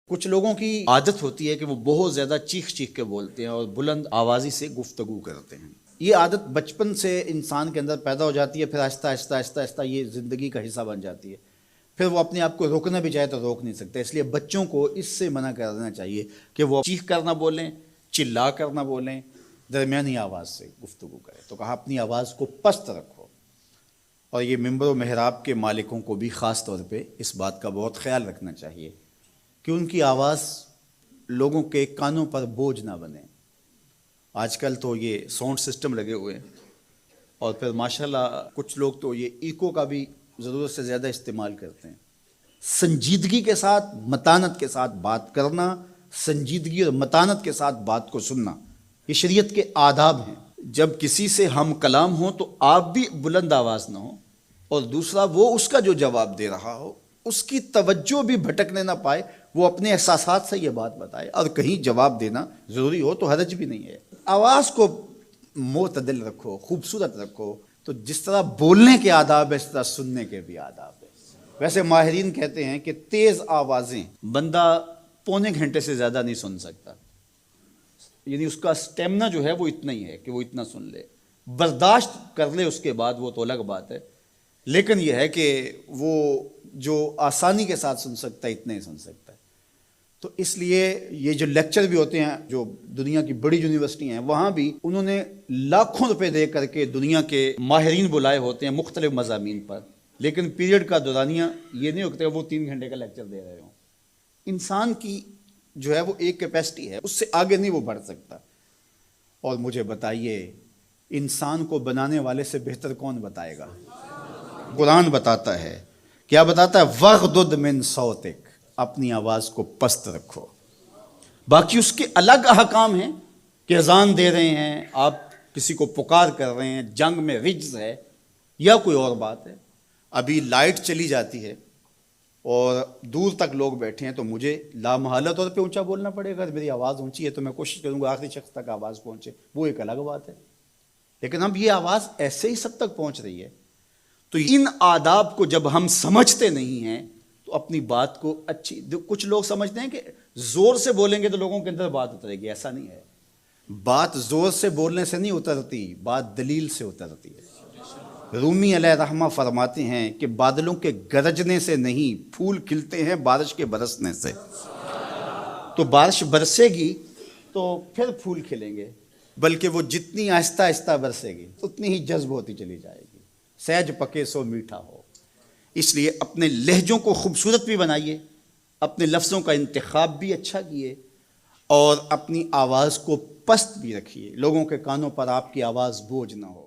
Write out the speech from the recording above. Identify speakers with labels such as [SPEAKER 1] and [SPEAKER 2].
[SPEAKER 1] کچھ لوگوں کی عادت ہوتی ہے کہ وہ بہت زیادہ چیخ چیخ کے بولتے ہیں اور بلند آوازی سے گفتگو کرتے ہیں۔ یہ عادت بچپن سے انسان کے اندر پیدا ہو جاتی ہے، پھر آہستہ آہستہ آہستہ آہستہ یہ زندگی کا حصہ بن جاتی ہے۔ پھر وہ اپنے آپ کو روکنا بھی چاہے تو روک نہیں سکتے، اس لیے بچوں کو اس سے منع کر دینا چاہیے کہ وہ چیخ کر نہ بولیں، چلا کر نہ بولیں، درمیانی آواز سے گفتگو کریں۔ تو کہا اپنی آواز کو پست رکھو، اور یہ ممبر و محراب کے مالکوں کو بھی خاص طور پہ اس بات کا بہت خیال رکھنا چاہیے کہ ان کی آواز لوگوں کے کانوں پر بوجھ نہ بنے۔ آج کل تو یہ ساؤنڈ سسٹم لگے ہوئے ہیں، اور پھر ماشاءاللہ کچھ لوگ تو یہ ایکو کا بھی ضرورت سے زیادہ استعمال کرتے ہیں۔ سنجیدگی کے ساتھ، متانت کے ساتھ بات کرنا، سنجیدگی اور متانت کے ساتھ بات کو سننا، یہ شریعت کے آداب ہیں۔ جب کسی سے ہم کلام ہوں تو آپ بھی بلند آواز نہ ہو، اور دوسرا وہ اس کا جو جواب دے رہا ہو اس کی توجہ بھی بھٹکنے نہ پائے، وہ اپنے احساسات سے یہ بات بتائے، اور کہیں جواب دینا ضروری ہو تو حرج بھی نہیں ہے۔ آواز کو معتدل رکھو، خوبصورت رکھو، تو جس طرح بولنے کے آداب ہے اس طرح سننے کے بھی آداب ہے۔ ویسے ماہرین کہتے ہیں کہ تیز آوازیں بندہ پونے گھنٹے سے زیادہ نہیں سن سکتا، یعنی اس کا سٹیمنا جو ہے وہ اتنا ہی ہے کہ وہ اتنا سن لے، برداشت کر لے اس کے بعد وہ تو الگ بات ہے، لیکن یہ ہے کہ وہ جو آسانی کے ساتھ سن سکتا ہے اتنا ہی سن سکتا ہے۔ تو اس لیے یہ جو لیکچر بھی ہوتے ہیں، جو دنیا کی بڑی یونیورسٹی ہیں وہاں بھی انہوں نے لاکھوں روپے دے کر کے دنیا کے ماہرین بلائے ہوتے ہیں مختلف مضامین پر، لیکن پیریڈ کا دورانیہ یہ نہیں ہوتا وہ 3 گھنٹے کا لیکچر دے رہے ہوں۔ انسان کی جو ہے وہ ایک کیپیسٹی ہے، اس سے آگے نہیں وہ بڑھ سکتا۔ اور مجھے بتائیے، انسان کو بنانے والے سے بہتر کون بتائے گا؟ قرآن بتاتا ہے، کیا بتاتا ہے؟ وَغْضُضْ مِن صَوْتِكَ، اپنی آواز کو پست رکھو۔ باقی اس کے الگ احکام ہیں کہ اذان دے رہے ہیں، آپ کسی کو پکار کر رہے ہیں، جنگ میں رجز ہے یا کوئی اور بات ہے۔ ابھی لائٹ چلی جاتی ہے اور دور تک لوگ بیٹھے ہیں تو مجھے لامحالہ طور پہ اونچا بولنا پڑے گا۔ میری آواز اونچی ہے تو میں کوشش کروں گا آخری شخص تک آواز پہنچے، وہ ایک الگ بات ہے۔ لیکن اب یہ آواز ایسے ہی سب تک پہنچ رہی ہے، تو ان آداب کو جب ہم سمجھتے نہیں ہیں تو اپنی بات کو کچھ لوگ سمجھتے ہیں کہ زور سے بولیں گے تو لوگوں کے اندر بات اترے گی، ایسا نہیں ہے۔ بات زور سے بولنے سے نہیں اترتی، بات دلیل سے اترتی ہے۔ رومی علیہ رحمہ فرماتے ہیں کہ بادلوں کے گرجنے سے نہیں، پھول کھلتے ہیں بارش کے برسنے سے۔ تو بارش برسے گی تو پھر پھول کھلیں گے، بلکہ وہ جتنی آہستہ آہستہ برسے گی اتنی ہی جذب ہوتی چلی جائے گی۔ سہج پکے سو میٹھا ہو۔ اس لیے اپنے لہجوں کو خوبصورت بھی بنائیے، اپنے لفظوں کا انتخاب بھی اچھا کیے، اور اپنی آواز کو پست بھی رکھیے، لوگوں کے کانوں پر آپ کی آواز بوجھ نہ ہو۔